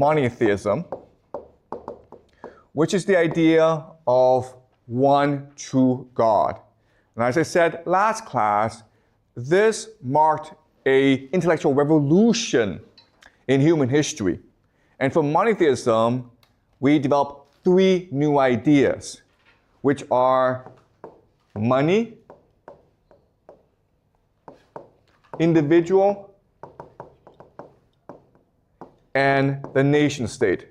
monotheism, which is the idea of one true God. And as I said last class, this marked an intellectual revolution in human history. And from monotheism, we developed three new ideas, which are money, individual, and the nation state.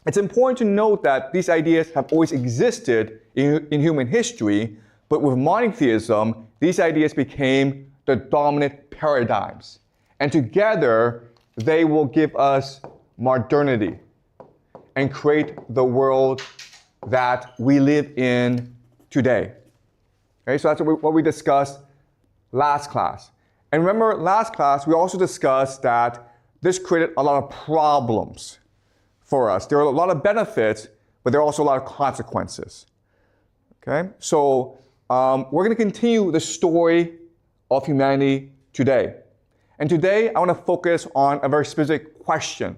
It's important to note that these ideas have always existed in human history, but with monotheism, these ideas became the dominant paradigms. And together, they will give us modernity and create the world that we live in today. Okay, so that's what we discussed last class. And remember, last class, we also discussed that this created a lot of problems for us. There are a lot of benefits, but there are also a lot of consequences. Okay, so we're going to continue the story of humanity today. And today, I want to focus on a very specific question.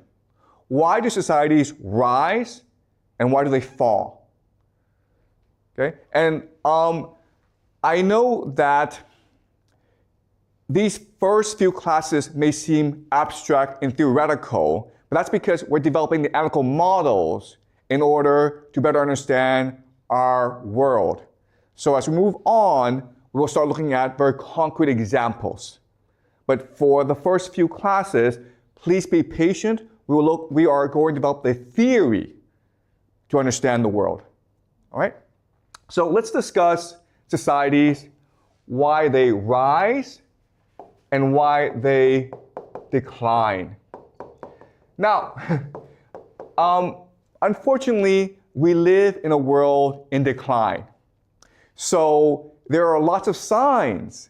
Why do societies rise and why do they fall? Okay, and I know that these first few classes may seem abstract and theoretical, but that's because we're developing the analytical models in order to better understand our world. So as we move on, we will start looking at very concrete examples. But for the first few classes, please be patient. We are going to develop the theory to understand the world. All right? So let's discuss societies, why they rise, and why they decline. Now, unfortunately, we live in a world in decline. So there are lots of signs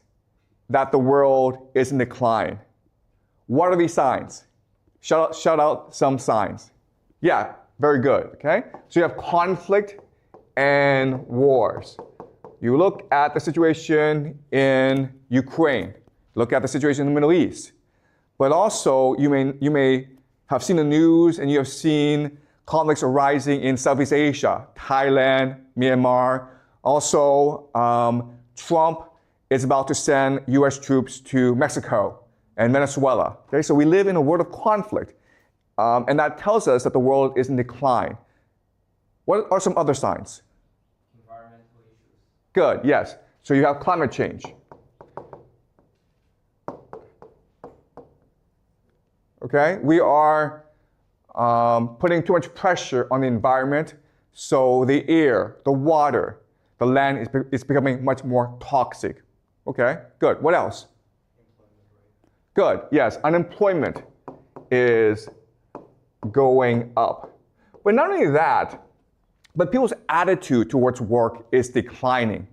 that the world is in decline. What are these signs? Shout out some signs. Yeah, very good, okay? So you have conflict and wars. You look at the situation in Ukraine. Look at the situation in the Middle East. But also, you may have seen the news and you have seen conflicts arising in Southeast Asia, Thailand, Myanmar. Also, Trump is about to send US troops to Mexico and Venezuela. Okay, so we live in a world of conflict. And that tells us that the world is in decline. What are some other signs? Environmental issues. Good, yes. So you have climate change. Okay, we are putting too much pressure on the environment, so the air, the water, the land is becoming much more toxic. Okay, good. What else? Good, yes, unemployment is going up. But not only that, but people's attitude towards work is declining.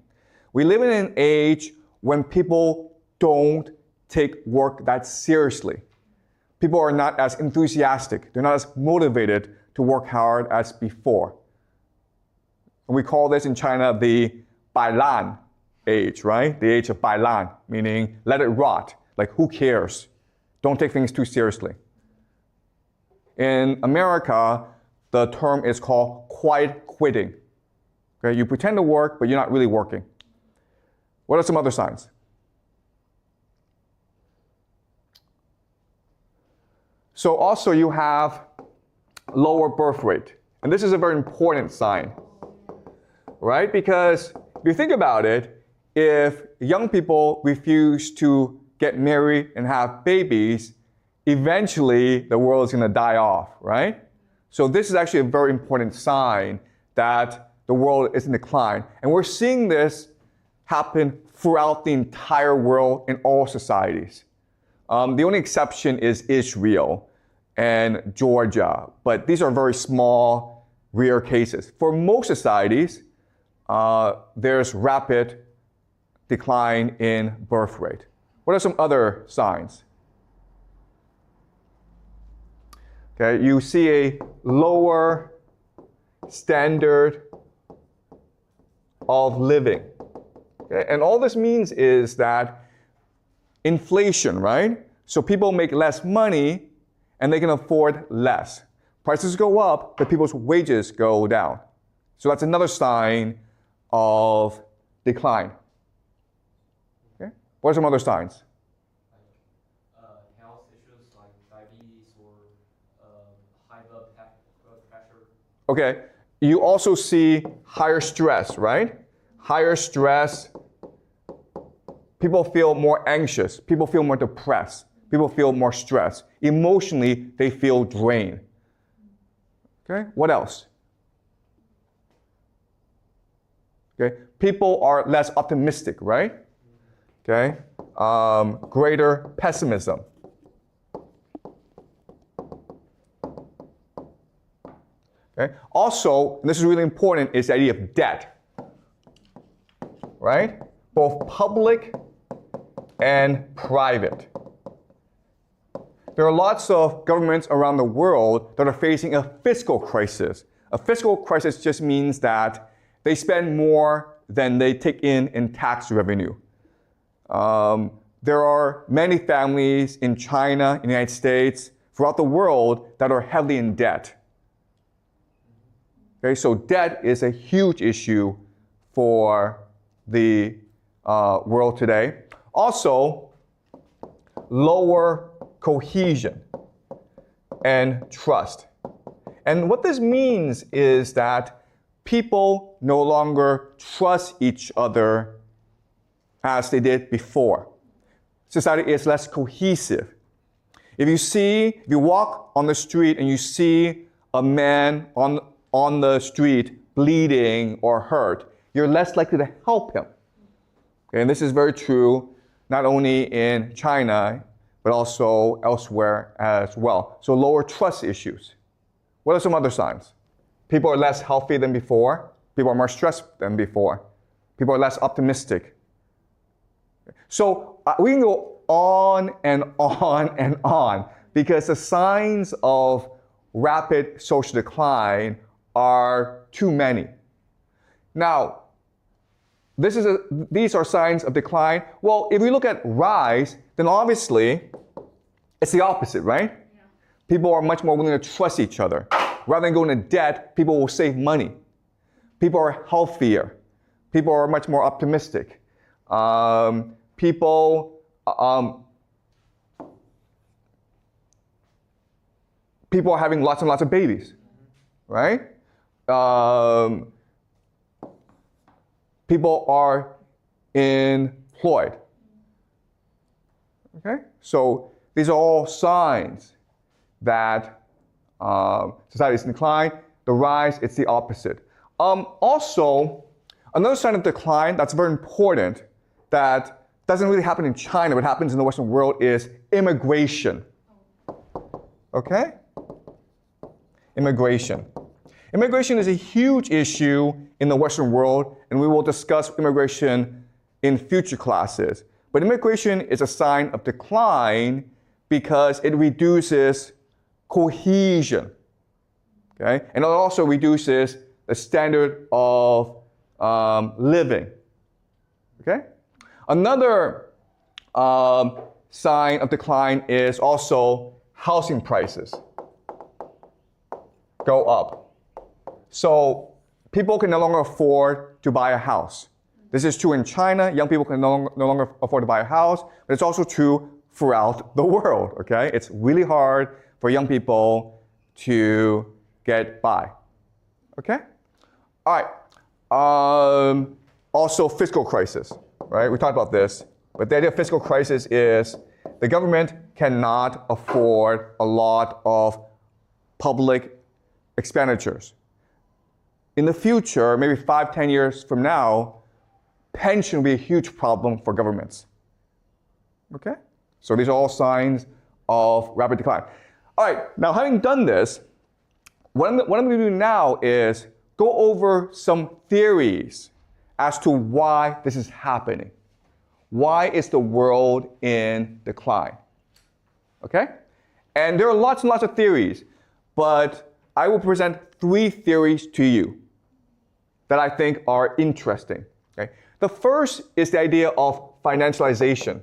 We live in an age when people don't take work that seriously. People are not as enthusiastic. They're not as motivated to work hard as before. And we call this in China the Bailan age, right? The age of Bailan, meaning let it rot. Like, who cares? Don't take things too seriously. In America, the term is called quiet quitting. Okay? You pretend to work, but you're not really working. What are some other signs? So also you have lower birth rate. And this is a very important sign, right? Because if you think about it, if young people refuse to get married and have babies, eventually the world is going to die off, right? So this is actually a very important sign that the world is in decline. And we're seeing this happen throughout the entire world in all societies. The only exception is Israel and Georgia, but these are very small, rare cases. For most societies, there's rapid decline in birth rate. What are some other signs? Okay, you see a lower standard of living. Okay, and all this means is that inflation, right? So people make less money and they can afford less. Prices go up, but people's wages go down. So that's another sign of decline. Okay? What are some other signs? Health issues like diabetes or high blood pressure. Okay, you also see higher stress, right? Higher stress, people feel more anxious, people feel more depressed, people feel more stressed. Emotionally, they feel drained. Okay, what else? Okay, people are less optimistic, right? Okay, greater pessimism. Okay, also, and this is really important, is the idea of debt, right? Both public and private. There are lots of governments around the world that are facing a fiscal crisis. A fiscal crisis just means that they spend more than they take in tax revenue. There are many families in China, in the United States, throughout the world that are heavily in debt. Okay, so debt is a huge issue for the world today. Also, lower cohesion and trust. And what this means is that people no longer trust each other as they did before. Society is less cohesive. If you walk on the street and you see a man on the street bleeding or hurt, you're less likely to help him. Okay, and this is very true not only in China, but also elsewhere as well. So lower trust issues. What are some other signs? People are less healthy than before. People are more stressed than before. People are less optimistic. So we can go on and on and on because the signs of rapid social decline are too many. Now, these are signs of decline. Well, if we look at rise, then obviously it's the opposite, right? Yeah. People are much more willing to trust each other. Rather than going into debt, people will save money. People are healthier. People are much more optimistic. People are having lots and lots of babies, right? People are employed. Okay? So these are all signs that society is in decline. The rise, it's the opposite. Also, another sign of decline that's very important that doesn't really happen in China, but happens in the Western world is immigration. Okay? Immigration. Immigration is a huge issue in the Western world, and we will discuss immigration in future classes. But immigration is a sign of decline because it reduces cohesion, okay? And it also reduces the standard of living, okay? Another sign of decline is also housing prices go up. So people can no longer afford to buy a house. This is true in China. Young people can no longer afford to buy a house, but it's also true throughout the world, okay? It's really hard for young people to get by, okay? All right. Also fiscal crisis, right? We talked about this, but the idea of fiscal crisis is the government cannot afford a lot of public expenditures. In the future, maybe 5-10 years from now, pension will be a huge problem for governments. Okay? So these are all signs of rapid decline. All right, now having done this, what I'm going to do now is go over some theories as to why this is happening. Why is the world in decline? Okay? And there are lots and lots of theories, but I will present 3 theories to you that I think are interesting. Okay? The first is the idea of financialization.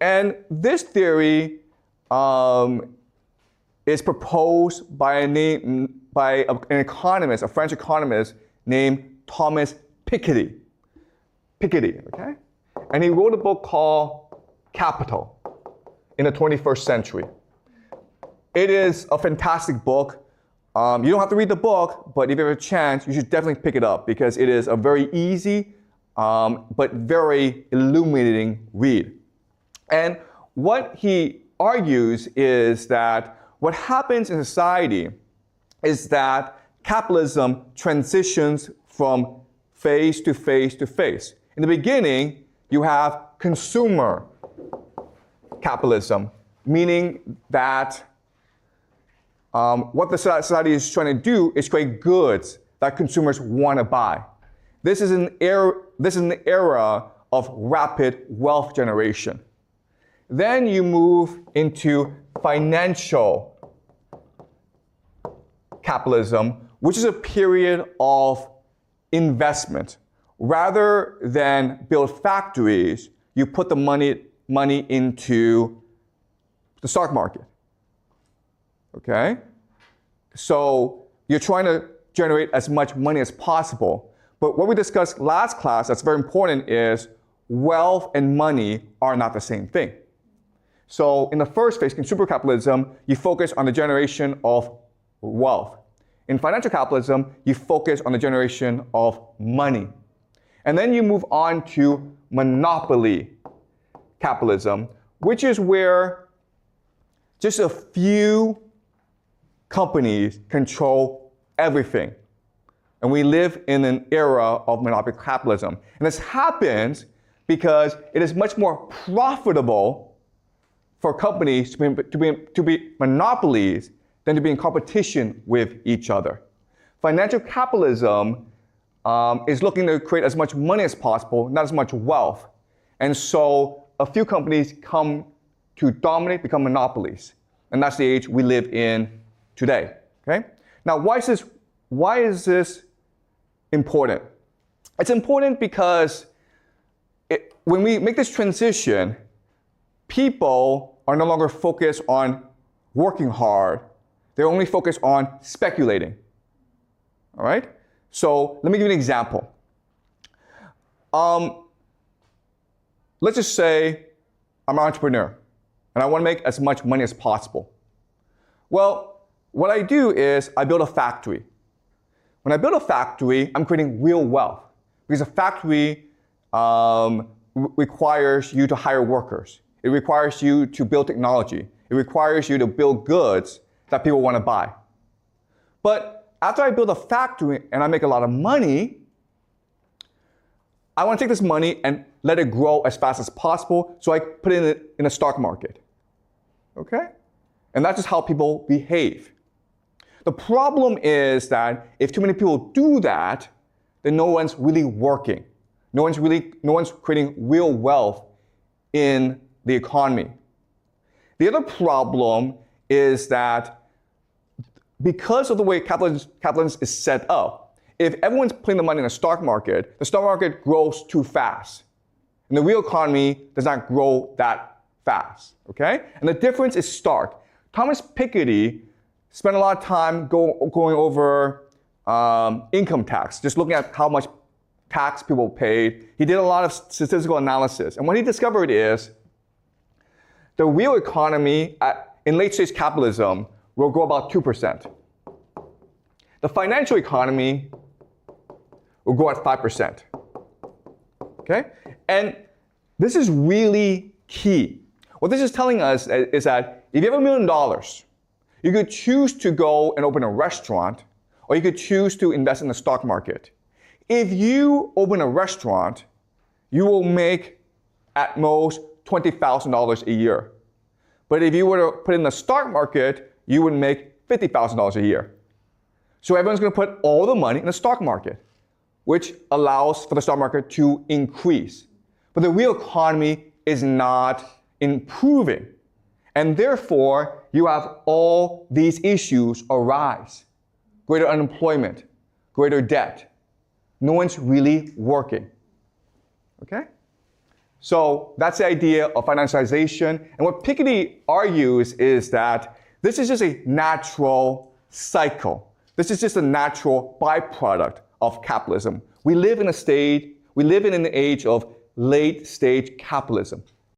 And this theory is proposed by an economist, a French economist named Thomas Piketty. Okay? And he wrote a book called Capital in the 21st century. It is a fantastic book. You don't have to read the book, but if you have a chance, you should definitely pick it up because it is a very easy but very illuminating read. And what he argues is that what happens in society is that capitalism transitions from phase to phase to phase. In the beginning, you have consumer capitalism, meaning that what the society is trying to do is create goods that consumers want to buy. This is an era of rapid wealth generation. Then you move into financial capitalism, which is a period of investment. Rather than build factories, you put the money into the stock market. Okay? So you're trying to generate as much money as possible. But what we discussed last class that's very important is wealth and money are not the same thing. So in the first phase, consumer capitalism, you focus on the generation of wealth. In financial capitalism, you focus on the generation of money. And then you move on to monopoly capitalism, which is where just a few companies control everything. And we live in an era of monopoly capitalism. And this happens because it is much more profitable for companies to be monopolies than to be in competition with each other. Financial capitalism is looking to create as much money as possible, not as much wealth. And so a few companies come to dominate, become monopolies. And that's the age we live in today. Okay? Now, why is this important? It's important because when we make this transition, people are no longer focused on working hard. They're only focused on speculating. All right? So let me give you an example. Let's just say I'm an entrepreneur and I want to make as much money as possible. Well, what I do is I build a factory. When I build a factory, I'm creating real wealth because a factory requires you to hire workers. It requires you to build technology. It requires you to build goods that people want to buy. But after I build a factory and I make a lot of money, I want to take this money and let it grow as fast as possible, so I put it in a stock market. Okay? And that's just how people behave. The problem is that if too many people do that, then no one's really working. No one's creating real wealth in the economy. The other problem is that because of the way capitalism is set up, if everyone's putting the money in the stock market grows too fast. And the real economy does not grow that fast, okay? And the difference is stark. Thomas Piketty spent a lot of time going over income tax, just looking at how much tax people paid. He did a lot of statistical analysis. And what he discovered is the real economy in late-stage capitalism will grow about 2%. The financial economy will grow at 5%. Okay? And this is really key. What this is telling us is that if you have $1 million, you could choose to go and open a restaurant, or you could choose to invest in the stock market. If you open a restaurant, you will make at most $20,000 a year. But if you were to put it in the stock market, you would make $50,000 a year. So everyone's going to put all the money in the stock market, which allows for the stock market to increase. But the real economy is not improving. And therefore, you have all these issues arise. Greater unemployment, greater debt. No one's really working. Okay? So that's the idea of financialization. And what Piketty argues is that this is just a natural cycle. This is just a natural byproduct of capitalism. We live in an age of late stage capitalism.